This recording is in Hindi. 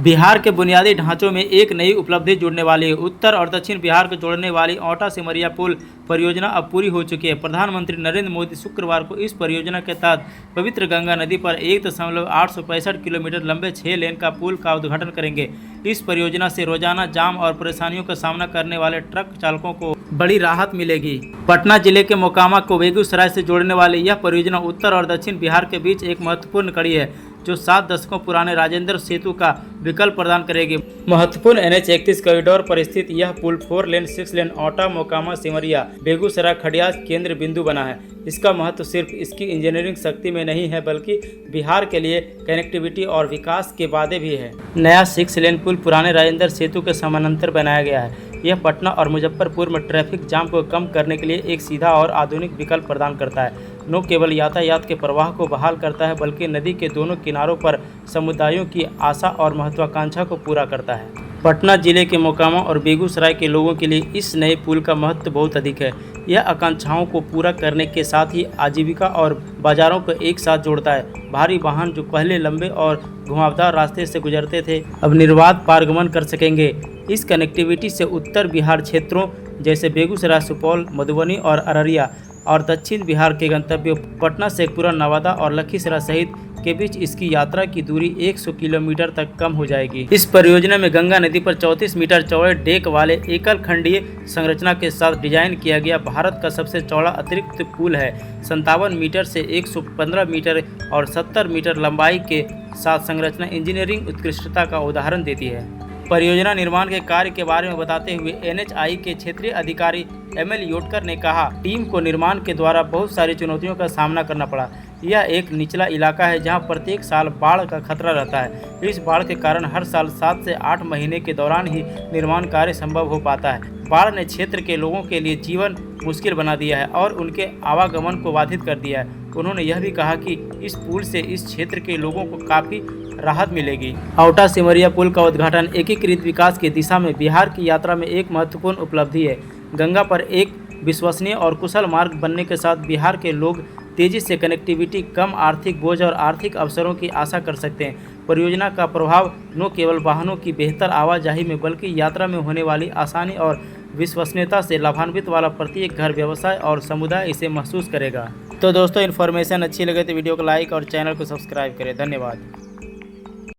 बिहार के बुनियादी ढांचों में एक नई उपलब्धि जुड़ने वाली है। उत्तर और दक्षिण बिहार को जोड़ने वाली औटा सिमरिया पुल परियोजना अब पूरी हो चुकी है। प्रधानमंत्री नरेंद्र मोदी शुक्रवार को इस परियोजना के तहत पवित्र गंगा नदी पर 1.865 किलोमीटर लंबे 6 लेन का पुल का उद्घाटन करेंगे। इस परियोजना से रोजाना जाम और परेशानियों का सामना करने वाले ट्रक चालकों को बड़ी राहत मिलेगी। पटना जिले के मोकामा को बेगूसराय से जोड़ने वाली यह परियोजना उत्तर और दक्षिण बिहार के बीच एक महत्वपूर्ण कड़ी है, जो 7 दशकों पुराने राजेंद्र सेतु का विकल्प प्रदान करेगी। महत्वपूर्ण NH 31 कॉरिडोर पर स्थित यह पुल 4 लेन 6 लेन औटा मोकामा सिमरिया बेगूसराय खडिया केंद्र बिंदु बना है। इसका महत्व सिर्फ इसकी इंजीनियरिंग शक्ति में नहीं है, बल्कि बिहार के लिए कनेक्टिविटी और विकास के वादे भी है। नया 6 लेन पुल पुराने राजेंद्र सेतु के समानांतर बनाया गया है। यह पटना और मुजफ्फरपुर में ट्रैफिक जाम को कम करने के लिए एक सीधा और आधुनिक विकल्प प्रदान करता है। न केवल यातायात के प्रवाह को बहाल करता है, बल्कि नदी के दोनों किनारों पर समुदायों की आशा और महत्वाकांक्षा को पूरा करता है। पटना जिले के मोकामा और बेगूसराय के लोगों के लिए इस नए पुल का महत्व बहुत अधिक है। यह आकांक्षाओं को पूरा करने के साथ ही आजीविका और बाजारों को एक साथ जोड़ता है। भारी वाहन जो पहले लंबे और घुमावदार रास्ते से गुजरते थे, अब निर्बाध पारगमन कर सकेंगे। इस कनेक्टिविटी से उत्तर बिहार क्षेत्रों जैसे बेगूसराय, सुपौल, मधुबनी और अररिया और दक्षिण बिहार के गंतव्यों पटना, शेखपुरा, नवादा और लखीसराय सहित के बीच इसकी यात्रा की दूरी 100 किलोमीटर तक कम हो जाएगी। इस परियोजना में गंगा नदी पर 34 मीटर चौड़े डेक वाले एकल खंडीय संरचना के साथ डिजाइन किया गया भारत का सबसे चौड़ा अतिरिक्त पुल है। 57 मीटर से 115 मीटर और 70 मीटर लंबाई के साथ संरचना इंजीनियरिंग उत्कृष्टता का उदाहरण देती है। परियोजना निर्माण के कार्य के बारे में बताते हुए NHAI के क्षेत्रीय अधिकारी ML योटकर ने कहा, टीम को निर्माण के द्वारा बहुत सारी चुनौतियों का सामना करना पड़ा। यह एक निचला इलाका है जहां प्रत्येक साल बाढ़ का खतरा रहता है। इस बाढ़ के कारण हर साल 7 से 8 महीने के दौरान ही निर्माण कार्य संभव हो पाता है। बाढ़ ने क्षेत्र के लोगों के लिए जीवन मुश्किल बना दिया है और उनके आवागमन को बाधित कर दिया है। उन्होंने यह भी कहा कि इस पुल से इस क्षेत्र के लोगों को काफ़ी राहत मिलेगी। औटा सिमरिया पुल का उद्घाटन एकीकृत विकास की दिशा में बिहार की यात्रा में एक महत्वपूर्ण उपलब्धि है। गंगा पर एक विश्वसनीय और कुशल मार्ग बनने के साथ बिहार के लोग तेजी से कनेक्टिविटी, कम आर्थिक बोझ और आर्थिक अवसरों की आशा कर सकते हैं। परियोजना का प्रभाव न केवल वाहनों की बेहतर आवाजाही में, बल्कि यात्रा में होने वाली आसानी और विश्वसनीयता से लाभान्वित वाला प्रत्येक घर, व्यवसाय और समुदाय इसे महसूस करेगा। तो दोस्तों, इन्फॉर्मेशन अच्छी लगे तो वीडियो को लाइक और चैनल को सब्सक्राइब करें। धन्यवाद।